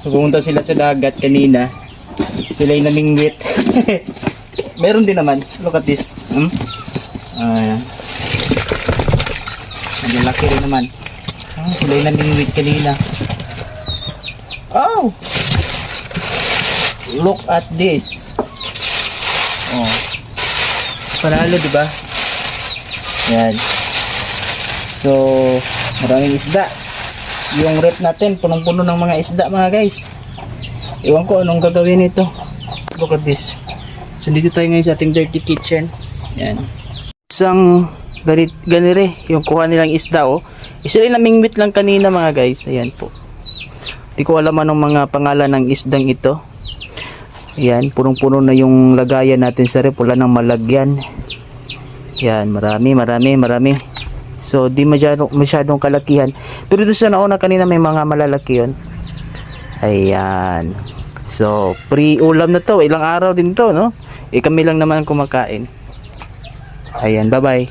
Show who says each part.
Speaker 1: Pumunta sila sa dagat kanina. Sila yung namingwit. Meron din naman. Look at this. Ang laki rin naman. Sila yung namingwit kanina. Oh! Look at this. Oh. Panalo, diba? Yan. So, maraming isda. Yung rep natin, punong-puno ng mga isda, mga guys. Ewan ko anong gagawin nito. Look at this. So, dito tayo ngayon sa ating dirty kitchen. Yan. Isang ganire, yung kuha nilang isda, oh. Isa rin namingwit lang kanina, mga guys. Ayan po. Hindi ko alam anong mga pangalan ng isdang ito. Ayan, punong-puno na yung lagayan natin sa rep. Wala nang malagyan. Yan, marami. So, di masyadong kalakihan. Pero doon sa nauna kanina may mga malalaki yun. Ayan. So, pre-ulam na to. Ilang araw din to, no? Kami lang naman kumakain. Ayan, bye-bye.